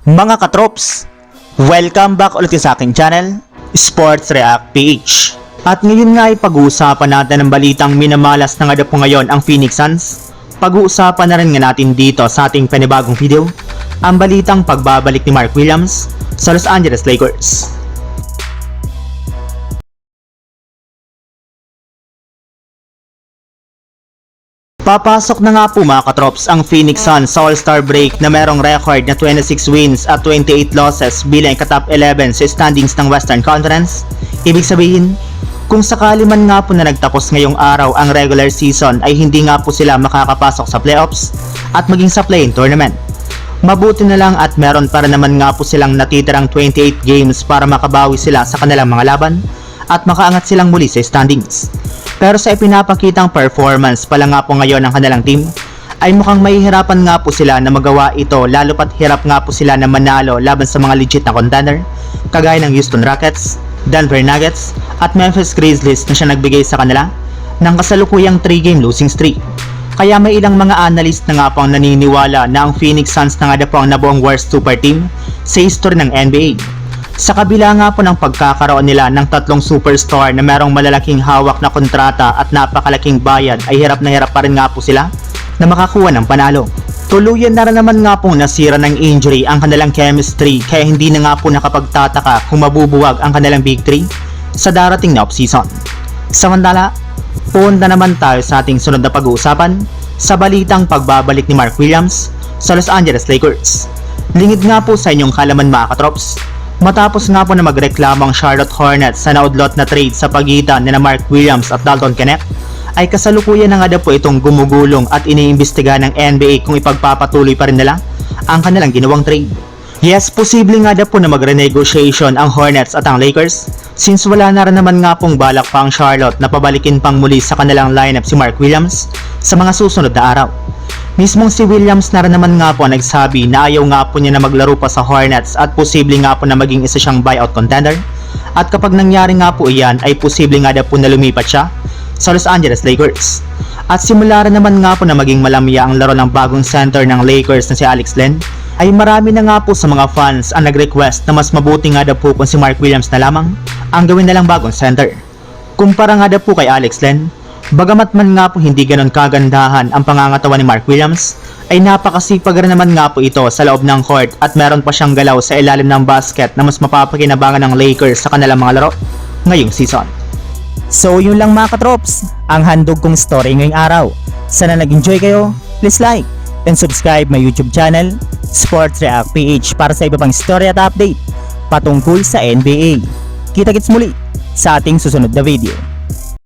Mga katrops, welcome back ulit sa aking channel, Sports React PH. At ngayon nga ay pag-uusapan natin ang balitang minamalas na nga po ngayon ang Phoenix Suns. Pag-uusapan na rin nga natin dito sa ating panibagong video, ang balitang pagbabalik ni Mark Williams sa Los Angeles Lakers. Papasok na nga po mga katrops ang Phoenix Suns sa All-Star break na merong record na 26 wins at 28 losses bilang ka-top 11 sa standings ng Western Conference. Ibig sabihin, kung sakali man nga po na nagtapos ngayong araw ang regular season ay hindi nga po sila makakapasok sa playoffs at maging sa play-in tournament. Mabuti na lang at meron para naman nga po silang natitirang 28 games para makabawi sila sa kanilang mga laban at makaangat silang muli sa standings. Pero sa ipinapakitang performance pala nga po ngayon ng kanilang team, ay mukhang mahihirapan nga po sila na magawa ito lalo pat hirap nga po sila na manalo laban sa mga legit na contender kagaya ng Houston Rockets, Denver Nuggets at Memphis Grizzlies na siya nagbigay sa kanila ng kasalukuyang 3-game losing streak. Kaya may ilang mga analyst na nga po ang naniniwala na ang Phoenix Suns na nga po ang nabuong worst super team sa history ng NBA. Sa kabila nga po ng pagkakaroon nila ng tatlong superstar na merong malalaking hawak na kontrata at napakalaking bayad ay hirap na hirap pa rin nga po sila na makakuha ng panalo. Tuluyan na rin naman nga pong nasira ng injury ang kanilang chemistry kaya hindi na nga po nakapagtataka kung mabubuwag ang kanilang big three sa darating na offseason. Samantala, punta naman tayo sa ating sunod na pag-uusapan sa balitang pagbabalik ni Mark Williams sa Los Angeles Lakers. Lingid nga po sa inyong kalaman mga katrops. Matapos nga po na magreklamo ang Charlotte Hornets sa naudlot na trade sa pagitan ni Mark Williams at Dalton Knecht, ay kasalukuyan na nga po itong gumugulong at iniimbestiga ng NBA kung ipagpapatuloy pa rin nila ang kanilang ginawang trade. Yes, posible nga po na magre-negotiation ang Hornets at ang Lakers since wala na rin naman nga pong balak pa ang Charlotte na pabalikin pang muli sa kanilang lineup si Mark Williams sa mga susunod na araw. Mismong si Williams na rin naman nga po nagsabi na ayaw nga po niya na maglaro pa sa Hornets at posible nga po na maging isa siyang buyout contender. At kapag nangyari nga po iyan ay posible nga po na lumipat siya sa Los Angeles Lakers. At simula rin naman nga po na maging malamya ang laro ng bagong center ng Lakers na si Alex Len, ay marami na nga po sa mga fans ang nag-request na mas mabuti nga po kung si Mark Williams na lamang ang gawin na lang bagong center. Kumpara nga po kay Alex Len, bagamat man nga po hindi ganon kagandahan ang pangangatawan ni Mark Williams, ay napakasipag rin naman nga po ito sa loob ng court at meron pa siyang galaw sa ilalim ng basket na mas mapapakinabangan ng Lakers sa kanilang mga laro ngayong season. So yun lang mga katrops, ang handog kong story ngayong araw. Sana nag-enjoy kayo, please like and subscribe my YouTube channel, Sports React PH para sa iba pang story at update patungkol sa NBA. Kita-kits muli sa ating susunod na video.